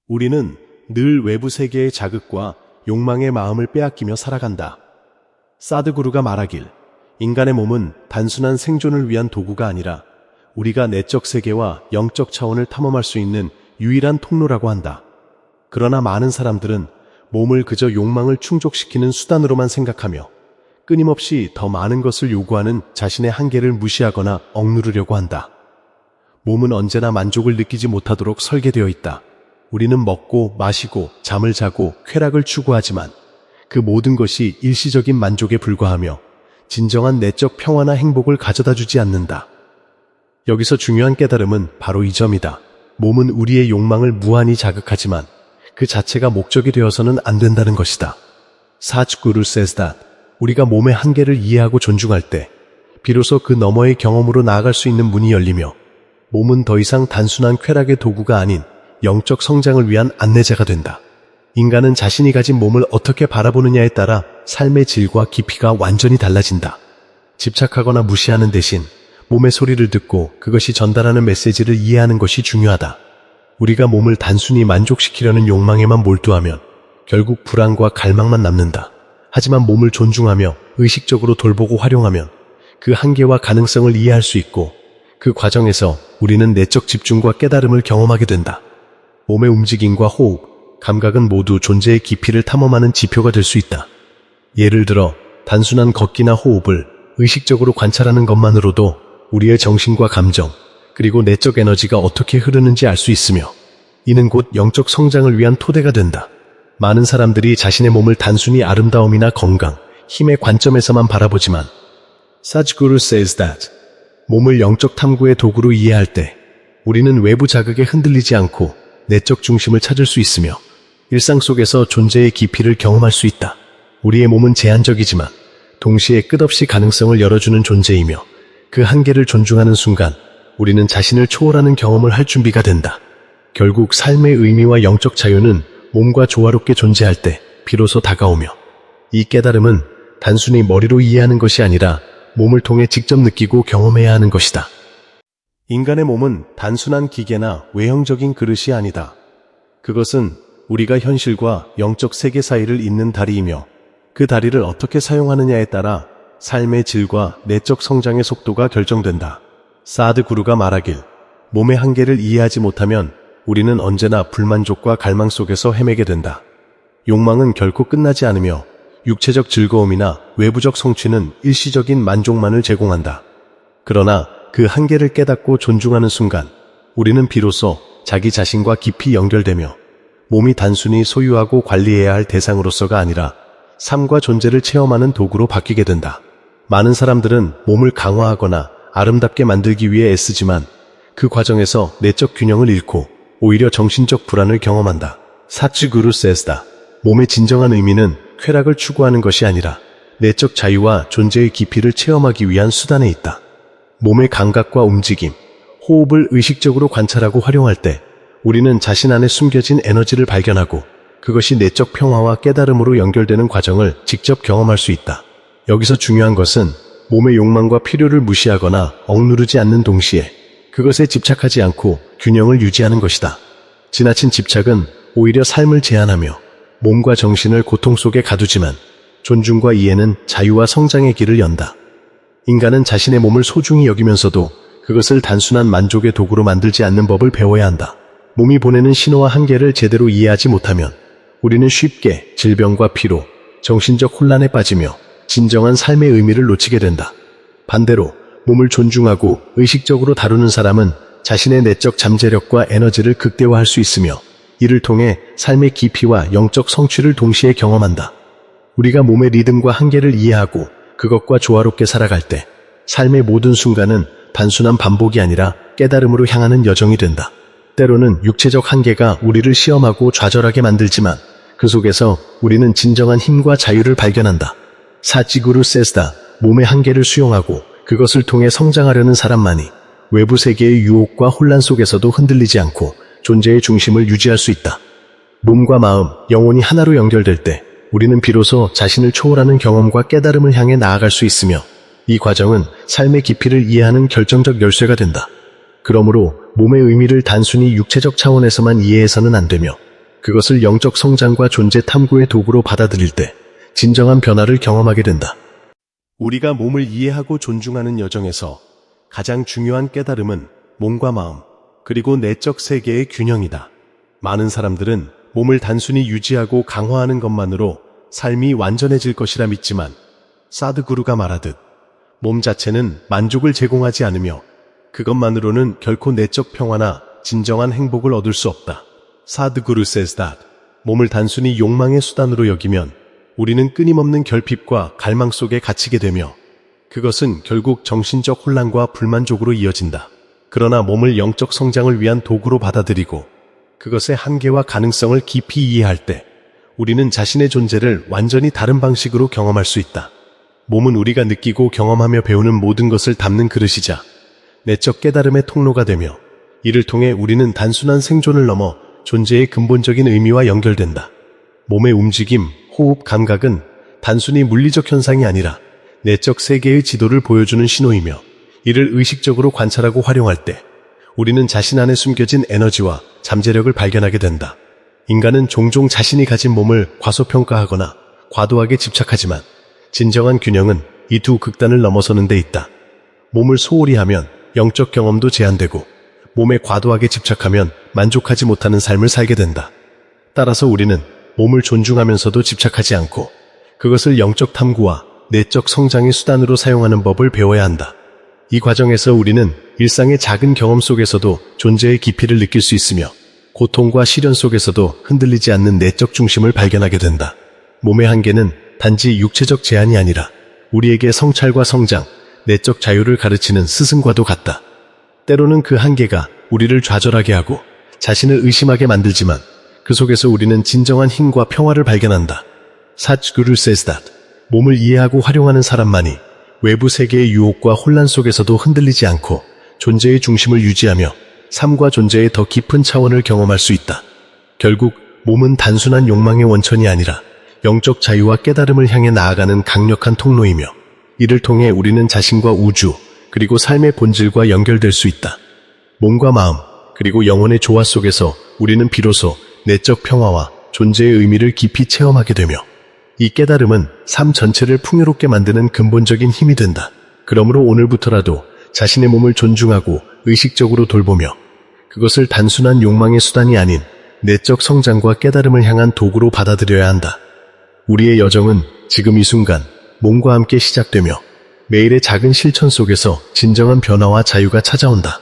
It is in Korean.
우리는 늘 외부 세계의 자극과 욕망의 마음을 빼앗기며 살아간다. 사드구루가 말하길, 인간의 몸은 단순한 생존을 위한 도구가 아니라 우리가 내적 세계와 영적 차원을 탐험할 수 있는 유일한 통로라고 한다. 그러나 많은 사람들은 몸을 그저 욕망을 충족시키는 수단으로만 생각하며 끊임없이 더 많은 것을 요구하는 자신의 한계를 무시하거나 억누르려고 한다. 몸은 언제나 만족을 느끼지 못하도록 설계되어 있다. 우리는 먹고 마시고 잠을 자고 쾌락을 추구하지만 그 모든 것이 일시적인 만족에 불과하며 진정한 내적 평화나 행복을 가져다 주지 않는다. 여기서 중요한 깨달음은 바로 이 점이다. 몸은 우리의 욕망을 무한히 자극하지만 그 자체가 목적이 되어서는 안 된다는 것이다. 사츠구루 says that 우리가 몸의 한계를 이해하고 존중할 때 비로소 그 너머의 경험으로 나아갈 수 있는 문이 열리며 몸은 더 이상 단순한 쾌락의 도구가 아닌 영적 성장을 위한 안내자가 된다. 인간은 자신이 가진 몸을 어떻게 바라보느냐에 따라 삶의 질과 깊이가 완전히 달라진다. 집착하거나 무시하는 대신 몸의 소리를 듣고 그것이 전달하는 메시지를 이해하는 것이 중요하다. 우리가 몸을 단순히 만족시키려는 욕망에만 몰두하면 결국 불안과 갈망만 남는다. 하지만 몸을 존중하며 의식적으로 돌보고 활용하면 그 한계와 가능성을 이해할 수 있고 그 과정에서 우리는 내적 집중과 깨달음을 경험하게 된다. 몸의 움직임과 호흡, 감각은 모두 존재의 깊이를 탐험하는 지표가 될 수 있다. 예를 들어 단순한 걷기나 호흡을 의식적으로 관찰하는 것만으로도 우리의 정신과 감정, 그리고 내적 에너지가 어떻게 흐르는지 알 수 있으며 이는 곧 영적 성장을 위한 토대가 된다. 많은 사람들이 자신의 몸을 단순히 아름다움이나 건강, 힘의 관점에서만 바라보지만 사츠구루 says that 몸을 영적 탐구의 도구로 이해할 때 우리는 외부 자극에 흔들리지 않고 내적 중심을 찾을 수 있으며 일상 속에서 존재의 깊이를 경험할 수 있다. 우리의 몸은 제한적이지만 동시에 끝없이 가능성을 열어주는 존재이며 그 한계를 존중하는 순간 우리는 자신을 초월하는 경험을 할 준비가 된다. 결국 삶의 의미와 영적 자유는 몸과 조화롭게 존재할 때 비로소 다가오며 이 깨달음은 단순히 머리로 이해하는 것이 아니라 몸을 통해 직접 느끼고 경험해야 하는 것이다. 인간의 몸은 단순한 기계나 외형적인 그릇이 아니다. 그것은 우리가 현실과 영적 세계 사이를 잇는 다리이며 그 다리를 어떻게 사용하느냐에 따라 삶의 질과 내적 성장의 속도가 결정된다. 사드구루가 말하길, 몸의 한계를 이해하지 못하면 우리는 언제나 불만족과 갈망 속에서 헤매게 된다. 욕망은 결코 끝나지 않으며 육체적 즐거움이나 외부적 성취는 일시적인 만족만을 제공한다. 그러나 그 한계를 깨닫고 존중하는 순간 우리는 비로소 자기 자신과 깊이 연결되며 몸이 단순히 소유하고 관리해야 할 대상으로서가 아니라 삶과 존재를 체험하는 도구로 바뀌게 된다. 많은 사람들은 몸을 강화하거나 아름답게 만들기 위해 애쓰지만 그 과정에서 내적 균형을 잃고 오히려 정신적 불안을 경험한다. 사츠구루 says that 몸의 진정한 의미는 쾌락을 추구하는 것이 아니라 내적 자유와 존재의 깊이를 체험하기 위한 수단에 있다. 몸의 감각과 움직임, 호흡을 의식적으로 관찰하고 활용할 때 우리는 자신 안에 숨겨진 에너지를 발견하고 그것이 내적 평화와 깨달음으로 연결되는 과정을 직접 경험할 수 있다. 여기서 중요한 것은 몸의 욕망과 필요를 무시하거나 억누르지 않는 동시에 그것에 집착하지 않고 균형을 유지하는 것이다. 지나친 집착은 오히려 삶을 제한하며 몸과 정신을 고통 속에 가두지만 존중과 이해는 자유와 성장의 길을 연다. 인간은 자신의 몸을 소중히 여기면서도 그것을 단순한 만족의 도구로 만들지 않는 법을 배워야 한다. 몸이 보내는 신호와 한계를 제대로 이해하지 못하면 우리는 쉽게 질병과 피로, 정신적 혼란에 빠지며 진정한 삶의 의미를 놓치게 된다. 반대로 몸을 존중하고 의식적으로 다루는 사람은 자신의 내적 잠재력과 에너지를 극대화할 수 있으며 이를 통해 삶의 깊이와 영적 성취를 동시에 경험한다. 우리가 몸의 리듬과 한계를 이해하고 그것과 조화롭게 살아갈 때 삶의 모든 순간은 단순한 반복이 아니라 깨달음으로 향하는 여정이 된다. 때로는 육체적 한계가 우리를 시험하고 좌절하게 만들지만 그 속에서 우리는 진정한 힘과 자유를 발견한다. 사츠구루 says that 몸의 한계를 수용하고 그것을 통해 성장하려는 사람만이 외부 세계의 유혹과 혼란 속에서도 흔들리지 않고 존재의 중심을 유지할 수 있다. 몸과 마음, 영혼이 하나로 연결될 때 우리는 비로소 자신을 초월하는 경험과 깨달음을 향해 나아갈 수 있으며 이 과정은 삶의 깊이를 이해하는 결정적 열쇠가 된다. 그러므로 몸의 의미를 단순히 육체적 차원에서만 이해해서는 안 되며 그것을 영적 성장과 존재 탐구의 도구로 받아들일 때 진정한 변화를 경험하게 된다. 우리가 몸을 이해하고 존중하는 여정에서 가장 중요한 깨달음은 몸과 마음, 그리고 내적 세계의 균형이다. 많은 사람들은 몸을 단순히 유지하고 강화하는 것만으로 삶이 완전해질 것이라 믿지만 사드구루가 말하듯 몸 자체는 만족을 제공하지 않으며 그것만으로는 결코 내적 평화나 진정한 행복을 얻을 수 없다. 사드구루 says that 몸을 단순히 욕망의 수단으로 여기면 우리는 끊임없는 결핍과 갈망 속에 갇히게 되며 그것은 결국 정신적 혼란과 불만족으로 이어진다. 그러나 몸을 영적 성장을 위한 도구로 받아들이고 그것의 한계와 가능성을 깊이 이해할 때 우리는 자신의 존재를 완전히 다른 방식으로 경험할 수 있다. 몸은 우리가 느끼고 경험하며 배우는 모든 것을 담는 그릇이자 내적 깨달음의 통로가 되며 이를 통해 우리는 단순한 생존을 넘어 존재의 근본적인 의미와 연결된다. 몸의 움직임, 호흡, 감각은 단순히 물리적 현상이 아니라 내적 세계의 지도를 보여주는 신호이며 이를 의식적으로 관찰하고 활용할 때 우리는 자신 안에 숨겨진 에너지와 잠재력을 발견하게 된다. 인간은 종종 자신이 가진 몸을 과소평가하거나 과도하게 집착하지만 진정한 균형은 이 두 극단을 넘어서는 데 있다. 몸을 소홀히 하면 영적 경험도 제한되고 몸에 과도하게 집착하면 만족하지 못하는 삶을 살게 된다. 따라서 우리는 몸을 존중하면서도 집착하지 않고 그것을 영적 탐구와 내적 성장의 수단으로 사용하는 법을 배워야 한다. 이 과정에서 우리는 일상의 작은 경험 속에서도 존재의 깊이를 느낄 수 있으며 고통과 시련 속에서도 흔들리지 않는 내적 중심을 발견하게 된다. 몸의 한계는 단지 육체적 제한이 아니라 우리에게 성찰과 성장, 내적 자유를 가르치는 스승과도 같다. 때로는 그 한계가 우리를 좌절하게 하고 자신을 의심하게 만들지만 그 속에서 우리는 진정한 힘과 평화를 발견한다. 사드구루 says that 몸을 이해하고 활용하는 사람만이 외부 세계의 유혹과 혼란 속에서도 흔들리지 않고 존재의 중심을 유지하며 삶과 존재의 더 깊은 차원을 경험할 수 있다. 결국 몸은 단순한 욕망의 원천이 아니라 영적 자유와 깨달음을 향해 나아가는 강력한 통로이며 이를 통해 우리는 자신과 우주 그리고 삶의 본질과 연결될 수 있다. 몸과 마음 그리고 영혼의 조화 속에서 우리는 비로소 내적 평화와 존재의 의미를 깊이 체험하게 되며 이 깨달음은 삶 전체를 풍요롭게 만드는 근본적인 힘이 된다. 그러므로 오늘부터라도 자신의 몸을 존중하고 의식적으로 돌보며 그것을 단순한 욕망의 수단이 아닌 내적 성장과 깨달음을 향한 도구로 받아들여야 한다. 우리의 여정은 지금 이 순간 몸과 함께 시작되며 매일의 작은 실천 속에서 진정한 변화와 자유가 찾아온다.